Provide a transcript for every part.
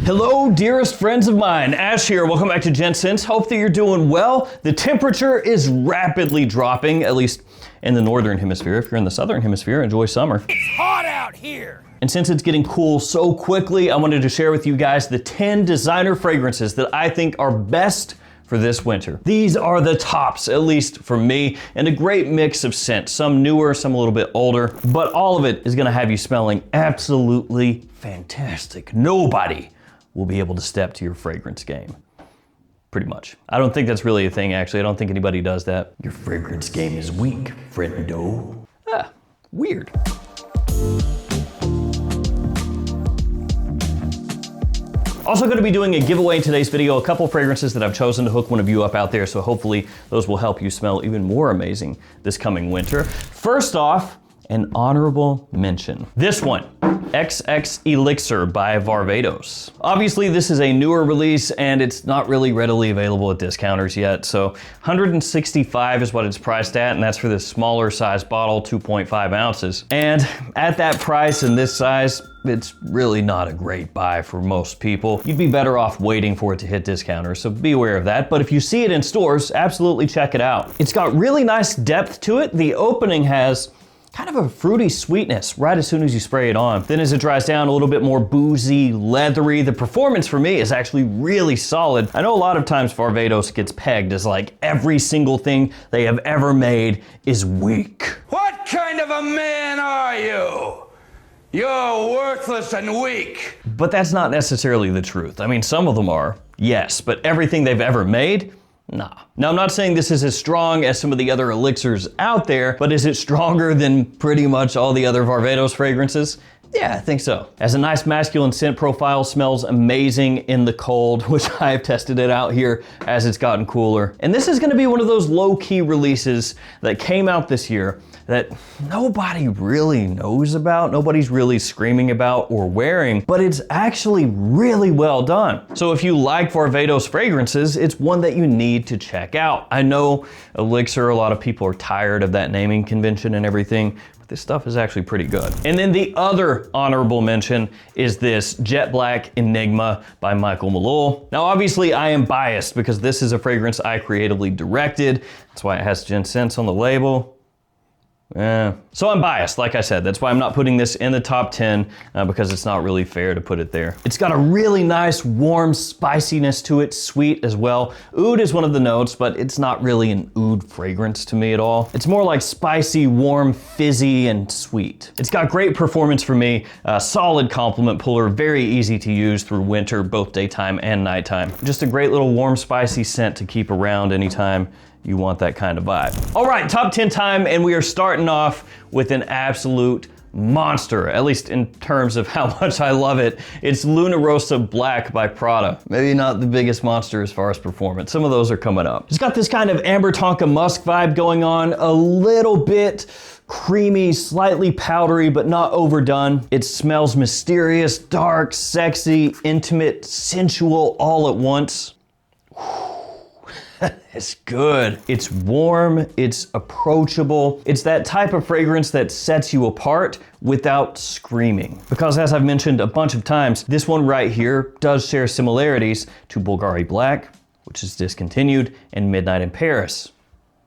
Hello, dearest friends of mine. Ash here. Welcome back to Gents. Hope that you're doing well. The temperature is rapidly dropping, at least in the northern hemisphere. If you're in the southern hemisphere, enjoy summer. It's hot out here. And since it's getting cool so quickly, I wanted to share with you guys the 10 designer fragrances that I think are best for this winter. These are the tops, at least for me, and a great mix of scents. Some newer, some a little bit older, but all of it is gonna have you smelling absolutely fantastic. Nobody will be able to step to your fragrance game. Pretty much. I don't think that's really a thing, actually. I don't think anybody does that. Your fragrance game is weak, friendo. Weird. Also going to be doing a giveaway in today's video, a couple fragrances that I've chosen to hook one of you up out there, so hopefully those will help you smell even more amazing this coming winter. First off, an honorable mention. This one, XX Elixir by Varvatos. Obviously, this is a newer release and it's not really readily available at discounters yet, so $165 is what it's priced at, and that's for this smaller size bottle, 2.5 ounces. And at that price and this size, it's really not a great buy for most people. You'd be better off waiting for it to hit discounters, so be aware of that. But if you see it in stores, absolutely check it out. It's got really nice depth to it. The opening has kind of a fruity sweetness right as soon as you spray it on. Then as it dries down, a little bit more boozy, leathery. The performance for me is actually really solid. I know a lot of times Varvatos gets pegged as like every single thing they have ever made is weak. What kind of a man are you? You're worthless and weak. But that's not necessarily the truth. I mean, some of them are, yes, but everything they've ever made, nah. Now, I'm not saying this is as strong as some of the other elixirs out there, but is it stronger than pretty much all the other Varvatos fragrances? Yeah, I think so. Has a nice masculine scent profile, smells amazing in the cold, which I have tested it out here as it's gotten cooler. And this is gonna be one of those low-key releases that came out this year that nobody really knows about, nobody's really screaming about or wearing, but it's actually really well done. So if you like Varvatos fragrances, it's one that you need to check out. I know Elixir, a lot of people are tired of that naming convention and everything, but this stuff is actually pretty good. And then the other honorable mention is this Jet Black Enigma by Michael Malloy. Now obviously I am biased because this is a fragrance I creatively directed. That's why it has Gents on the label. So I'm biased, like I said. That's why I'm not putting this in the top 10 because it's not really fair to put it there. It's got a really nice warm spiciness to it, sweet as well. Oud is one of the notes, but it's not really an oud fragrance to me at all. It's more like spicy, warm, fizzy, and sweet. It's got great performance for me, solid compliment puller, very easy to use through winter, both daytime and nighttime. Just a great little warm, spicy scent to keep around anytime you want that kind of vibe. All right, top 10 time, and we are starting off with an absolute monster, at least in terms of how much I love it. It's Luna Rossa Black by Prada. Maybe not the biggest monster as far as performance. Some of those are coming up. It's got this kind of amber tonka musk vibe going on, a little bit creamy, slightly powdery, but not overdone. It smells mysterious, dark, sexy, intimate, sensual all at once. It's good. It's warm, it's approachable. It's that type of fragrance that sets you apart without screaming. Because as I've mentioned a bunch of times, this one right here does share similarities to Bulgari Black, which is discontinued, and Midnight in Paris,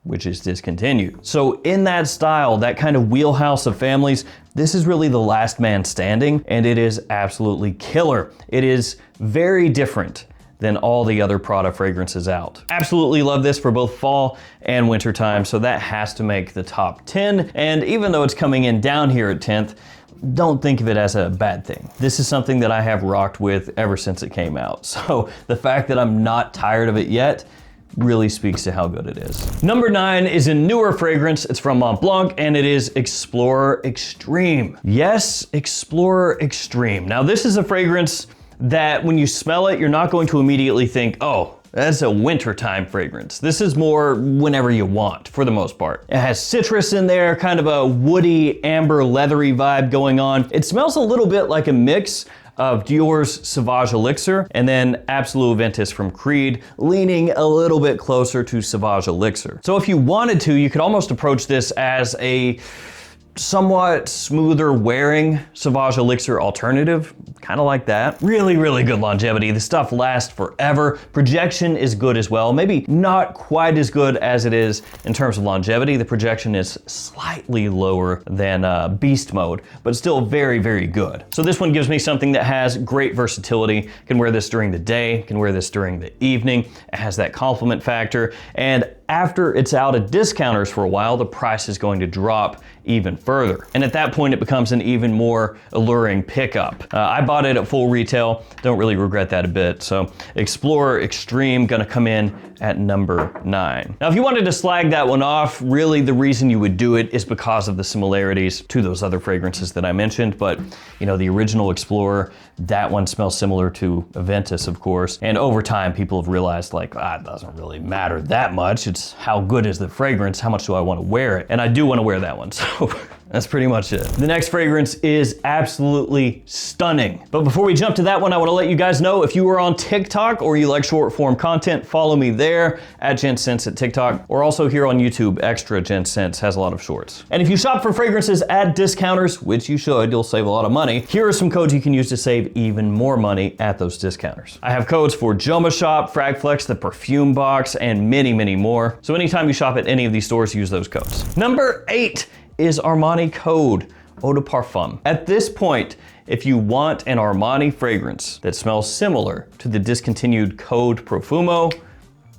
which is discontinued. So in that style, that kind of wheelhouse of families, this is really the last man standing, and it is absolutely killer. It is very different than all the other Prada fragrances out. Absolutely love this for both fall and winter time, so that has to make the top 10. And even though it's coming in down here at 10th, don't think of it as a bad thing. This is something that I have rocked with ever since it came out. So the fact that I'm not tired of it yet really speaks to how good it is. Number 9 is a newer fragrance. It's from Mont Blanc, and it is Explorer Extreme. Yes, Explorer Extreme. Now this is a fragrance that when you smell it, you're not going to immediately think, oh, that's a wintertime fragrance. This is more whenever you want, for the most part. It has citrus in there, kind of a woody, amber, leathery vibe going on. It smells a little bit like a mix of Dior's Sauvage Elixir and then Absolu Invictus from Creed, leaning a little bit closer to Sauvage Elixir. So if you wanted to, you could almost approach this as a somewhat smoother wearing Sauvage Elixir alternative, kind of like that. Really, really good longevity. The stuff lasts forever. Projection is good as well. Maybe not quite as good as it is in terms of longevity. The projection is slightly lower than Beast Mode, but still very, very good. So this one gives me something that has great versatility. Can wear this during the day, can wear this during the evening. It has that complement factor, and after it's out at discounters for a while, the price is going to drop even further. And at that point, it becomes an even more alluring pickup. I bought it at full retail. Don't really regret that a bit. So Explorer Extreme gonna come in at number 9. Now, if you wanted to slag that one off, really the reason you would do it is because of the similarities to those other fragrances that I mentioned. But you know, the original Explorer, that one smells similar to Invictus, of course. And over time, people have realized like, it doesn't really matter that much. It's how good is the fragrance? How much do I want to wear it? And I do want to wear that one. So that's pretty much it. The next fragrance is absolutely stunning. But before we jump to that one, I want to let you guys know if you are on TikTok or you like short form content, follow me there at Gents at TikTok, or also here on YouTube, Extra Gents has a lot of shorts. And if you shop for fragrances at discounters, which you should, you'll save a lot of money. Here are some codes you can use to save even more money at those discounters. I have codes for JOMASHOP, Fragflex, the Perfume Box, and many, many more. So anytime you shop at any of these stores, use those codes. Number 8 is Armani code Eau de Parfum. At this point, if you want an Armani fragrance that smells similar to the discontinued Code Profumo,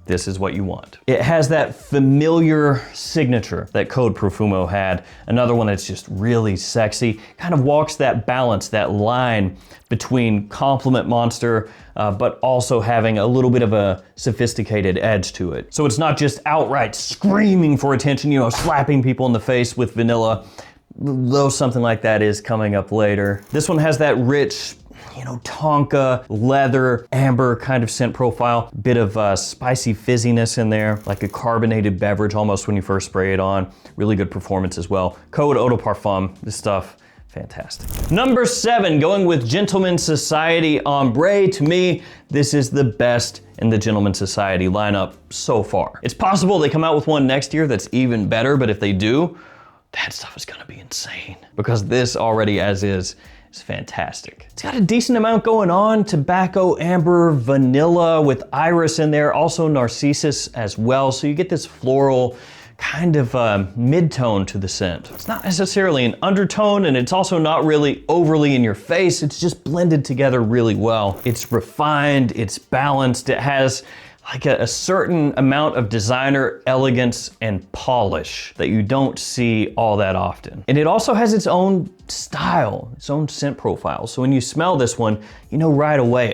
this is what you want. It has that familiar signature that Code Profumo had. Another one that's just really sexy, kind of walks that balance, that line between compliment monster, but also having a little bit of a sophisticated edge to it. So it's not just outright screaming for attention, you know, slapping people in the face with vanilla, though something like that is coming up later. This one has that rich, you know, tonka, leather, amber kind of scent profile. Bit of spicy fizziness in there, like a carbonated beverage almost when you first spray it on. Really good performance as well. Code Eau de Parfum, this stuff, fantastic. Number 7, going with Gentleman Society Ombre. To me, this is the best in the Gentleman Society lineup so far. It's possible they come out with one next year that's even better, but if they do, that stuff is gonna be insane. Because this already as is fantastic. It's got a decent amount going on. Tobacco, amber, vanilla with iris in there, also narcissus as well. So you get this floral kind of mid-tone to the scent. It's not necessarily an undertone, and it's also not really overly in your face. It's just blended together really well. It's refined, it's balanced, it has like a certain amount of designer elegance and polish that you don't see all that often. And it also has its own style, its own scent profile. So when you smell this one, you know right away,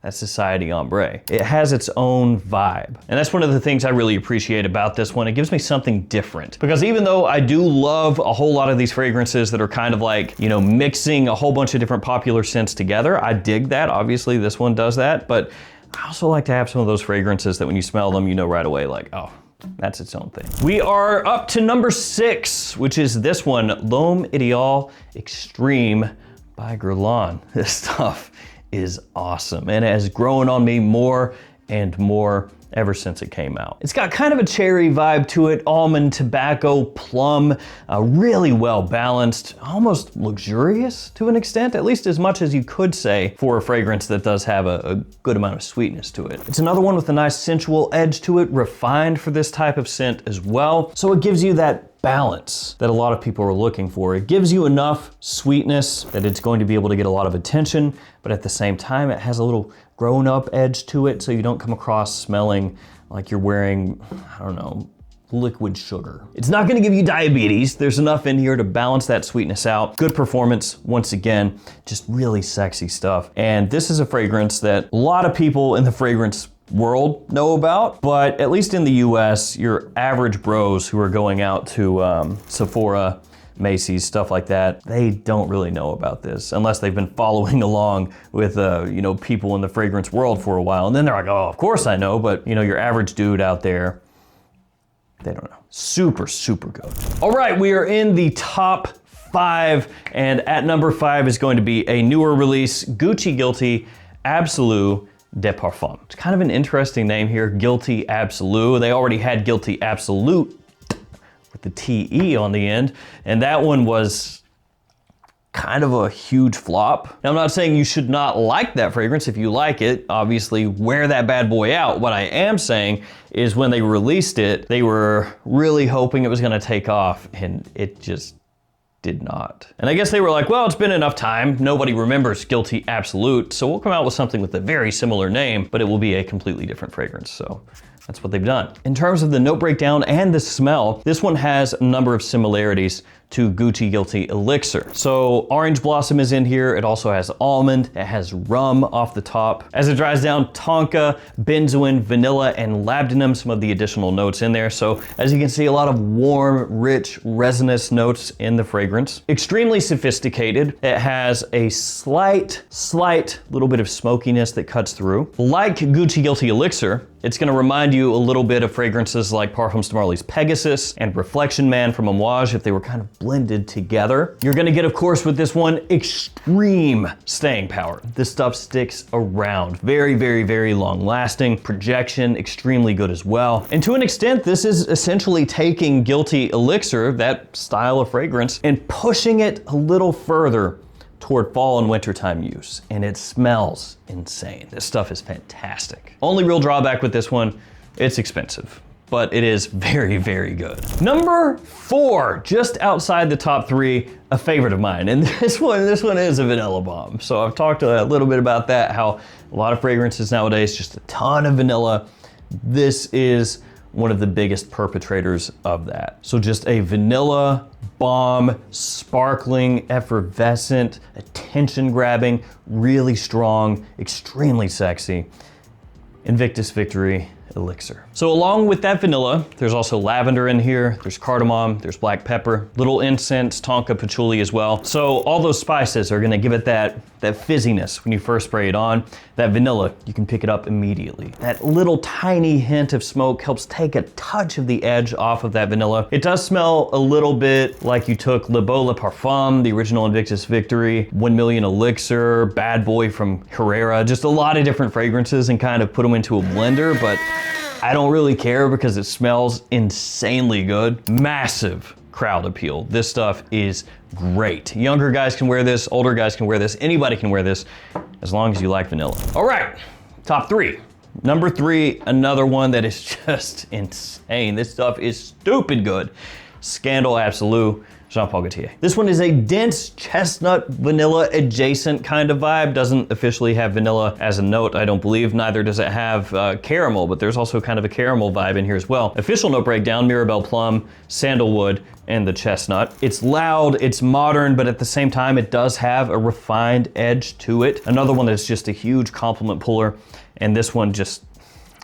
that's Society Ombre. It has its own vibe. And that's one of the things I really appreciate about this one. It gives me something different. Because even though I do love a whole lot of these fragrances that are kind of like, you know, mixing a whole bunch of different popular scents together, I dig that. Obviously, this one does that. But I also like to have some of those fragrances that when you smell them, you know right away, like, that's its own thing. We are up to number 6, which is this one, L'Homme Ideal Extreme by Guerlain. This stuff is awesome, and it has grown on me more and more ever since it came out. It's got kind of a cherry vibe to it, almond, tobacco, plum, really well balanced, almost luxurious to an extent, at least as much as you could say for a fragrance that does have a good amount of sweetness to it. It's another one with a nice sensual edge to it, refined for this type of scent as well. So it gives you that balance that a lot of people are looking for. It gives you enough sweetness that it's going to be able to get a lot of attention, but at the same time, it has a little grown-up edge to it, so you don't come across smelling like you're wearing, I don't know, liquid sugar. It's not gonna give you diabetes. There's enough in here to balance that sweetness out. Good performance, once again, just really sexy stuff. And this is a fragrance that a lot of people in the fragrance world know about, but at least in the US, your average bros who are going out to Sephora, Macy's, stuff like that, they don't really know about this unless they've been following along with you know, people in the fragrance world for a while. And then they're like, oh, of course I know, but you know, your average dude out there, they don't know. Super, super good. All right, we are in the top 5, and at number 5 is going to be a newer release, Gucci Guilty Absolu de Parfum. It's kind of an interesting name here, Guilty Absolu. They already had Guilty Absolute with the TE on the end, and that one was kind of a huge flop. Now, I'm not saying you should not like that fragrance. If you like it, obviously wear that bad boy out. What I am saying is when they released it, they were really hoping it was gonna take off, and it just did not. And I guess they were like, well, it's been enough time. Nobody remembers Guilty Absolute, so we'll come out with something with a very similar name, but it will be a completely different fragrance. So that's what they've done. In terms of the note breakdown and the smell, this one has a number of similarities to Gucci Guilty Elixir. So orange blossom is in here. It also has almond. It has rum off the top. As it dries down, tonka, benzoin, vanilla, and labdanum, some of the additional notes in there. So as you can see, a lot of warm, rich, resinous notes in the fragrance. Extremely sophisticated. It has a slight little bit of smokiness that cuts through. Like Gucci Guilty Elixir, it's gonna remind you a little bit of fragrances like Parfums de Marly's Pegasus and Reflection Man from Amouage if they were kind of blended together. You're gonna get, of course, with this one, extreme staying power. This stuff sticks around. Very, very, very long lasting. Projection, extremely good as well. And to an extent, this is essentially taking Guilty Elixir, that style of fragrance, and pushing it a little further toward fall and wintertime use, and it smells insane. This stuff is fantastic. Only real drawback with this one, it's expensive, but it is very, very good. Number 4, just outside the top 3, a favorite of mine, and this one is a vanilla bomb. So I've talked a little bit about that, how a lot of fragrances nowadays, just a ton of vanilla. This is one of the biggest perpetrators of that. So just a vanilla bomb, sparkling, effervescent, attention grabbing, really strong, extremely sexy. Invictus Victory Elixir. So along with that vanilla, there's also lavender in here, there's cardamom, there's black pepper, little incense, tonka, patchouli as well. So all those spices are gonna give it that fizziness when you first spray it on. That vanilla, you can pick it up immediately. That little tiny hint of smoke helps take a touch of the edge off of that vanilla. It does smell a little bit like you took Le Beau Le Parfum, the original Invictus Victory, 1 Million Elixir, Bad Boy from Herrera, just a lot of different fragrances and kind of put them into a blender, but I don't really care because it smells insanely good. Massive crowd appeal. This stuff is great. Younger guys can wear this, older guys can wear this, anybody can wear this, as long as you like vanilla. All right, top 3. Number 3, another one that is just insane. This stuff is stupid good. Scandal Absolu, Jean-Paul Gaultier. This one is a dense chestnut vanilla adjacent kind of vibe. Doesn't officially have vanilla as a note, I don't believe. Neither does it have caramel, but there's also kind of a caramel vibe in here as well. Official note breakdown, Mirabelle Plum, sandalwood, and the chestnut. It's loud, it's modern, but at the same time, it does have a refined edge to it. Another one that's just a huge compliment puller, and this one just,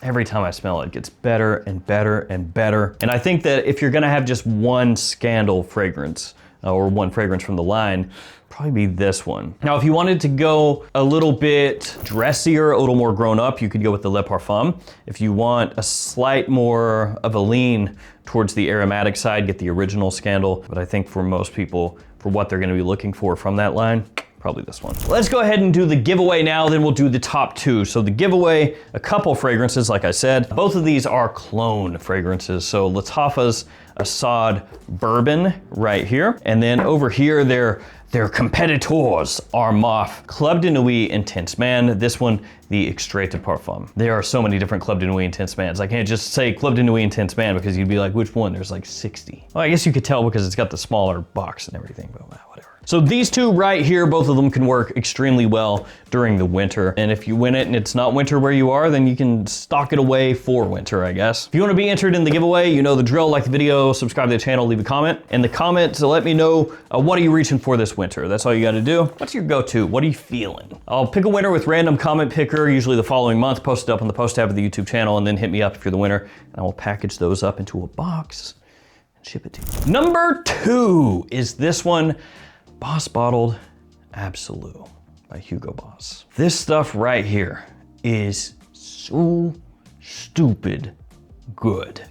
every time I smell it, it gets better and better and better. And I think that if you're gonna have just one Scandal fragrance, or one fragrance from the line, probably be this one. Now, if you wanted to go a little bit dressier, a little more grown up, you could go with the Le Parfum. If you want a slight more of a lean towards the aromatic side, get the original Scandal. But I think for most people, for what they're gonna be looking for from that line, probably this one. Let's go ahead and do the giveaway now, then we'll do the top 2. So the giveaway, a couple fragrances, like I said. Both of these are clone fragrances. So Lattafa's Assad Bourbon right here. And then over here, their competitors are Moff Club de Nuit Intense Man. This one, the Extrait de Parfum. There are so many different Club de Nuit Intense Mans. I can't just say Club de Nuit Intense Man because you'd be like, which one? There's like 60. Well, I guess you could tell because it's got the smaller box and everything, but whatever. So these two right here, both of them can work extremely well during the winter. And if you win it and it's not winter where you are, then you can stock it away for winter, I guess. If you want to be entered in the giveaway, you know the drill. Like the video, subscribe to the channel, leave a comment. In the comments, to let me know what are you reaching for this winter. That's all you got to do. What's your go-to? What are you feeling? I'll pick a winner with random comment picker, usually the following month, post it up on the post tab of the YouTube channel, and then hit me up if you're the winner. And I will package those up into a box and ship it to you. Number 2 is this one. Boss Bottled Absolu by Hugo Boss. This stuff right here is so stupid good.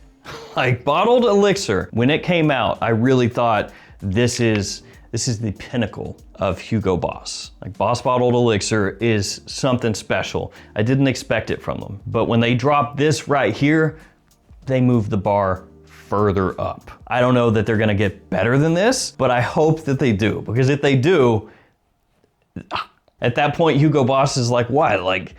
Like Bottled Elixir, when it came out, I really thought this is the pinnacle of Hugo Boss. Like Boss Bottled Elixir is something special. I didn't expect it from them. But when they dropped this right here, they moved the bar further up. I don't know that they're gonna get better than this, but I hope that they do, because if they do, at that point, Hugo Boss is like what? Like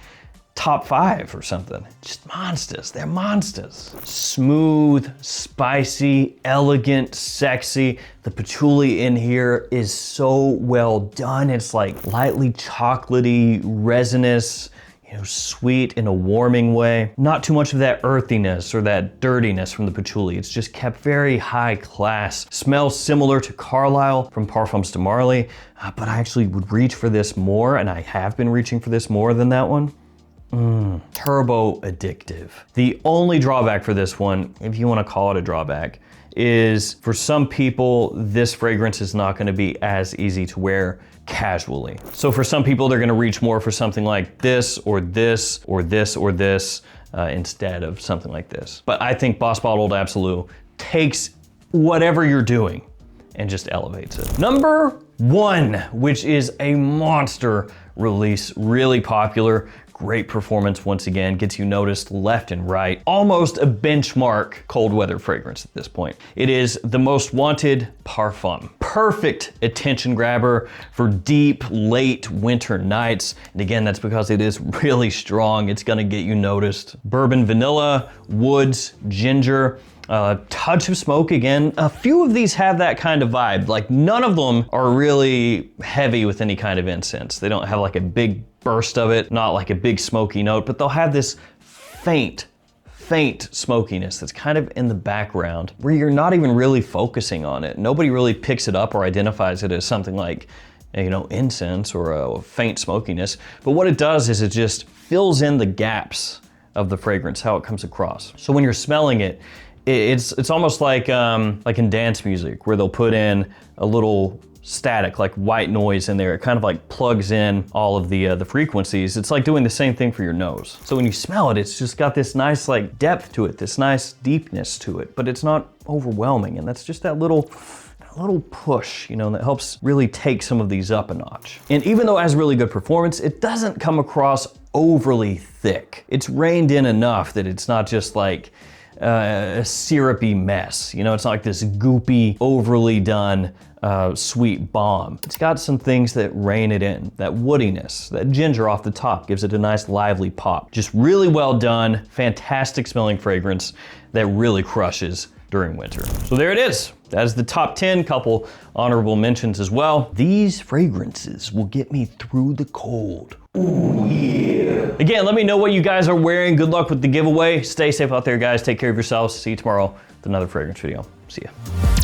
top 5 or something. Just monsters, they're monsters. Smooth, spicy, elegant, sexy. The patchouli in here is so well done. It's like lightly chocolatey, resinous, you know, sweet in a warming way. Not too much of that earthiness or that dirtiness from the patchouli. It's just kept very high class. Smells similar to Carlisle from Parfums de Marly, but I actually would reach for this more, and I have been reaching for this more than that one. Turbo addictive. The only drawback for this one, if you want to call it a drawback, is for some people, this fragrance is not going to be as easy to wear casually. So for some people, they're going to reach more for something like this or this or this or this instead of something like this. But I think Boss Bottled Absolu takes whatever you're doing and just elevates it. Number 1, which is a monster release, really popular. Great performance once again, gets you noticed left and right. Almost a benchmark cold weather fragrance at this point. It is the Most Wanted Parfum. Perfect attention grabber for deep, late winter nights. And again, that's because it is really strong. It's gonna get you noticed. Bourbon vanilla, woods, ginger, touch of smoke again. A few of these have that kind of vibe. Like none of them are really heavy with any kind of incense. They don't have like a big burst of it, not like a big smoky note, but they'll have this faint smokiness that's kind of in the background where you're not even really focusing on it. Nobody really picks it up or identifies it as something like, you know, incense or a faint smokiness. But what it does is it just fills in the gaps of the fragrance, how it comes across. So when you're smelling it, it's almost like in dance music where they'll put in a little static, like white noise in there. It kind of like plugs in all of the frequencies. It's like doing the same thing for your nose. So when you smell it, it's just got this nice like depth to it, this nice deepness to it, but it's not overwhelming. And that's just that little push, you know, that helps really take some of these up a notch. And even though it has really good performance, it doesn't come across overly thick. It's reined in enough that it's not just like a syrupy mess. You know, it's not like this goopy, overly done sweet bomb. It's got some things that rein it in. That woodiness, that ginger off the top gives it a nice lively pop. Just really well done, fantastic smelling fragrance that really crushes during winter. So there it is. That is the top 10, couple honorable mentions as well. These fragrances will get me through the cold. Ooh, yeah. Again, let me know what you guys are wearing. Good luck with the giveaway. Stay safe out there, guys. Take care of yourselves. See you tomorrow with another fragrance video. See ya.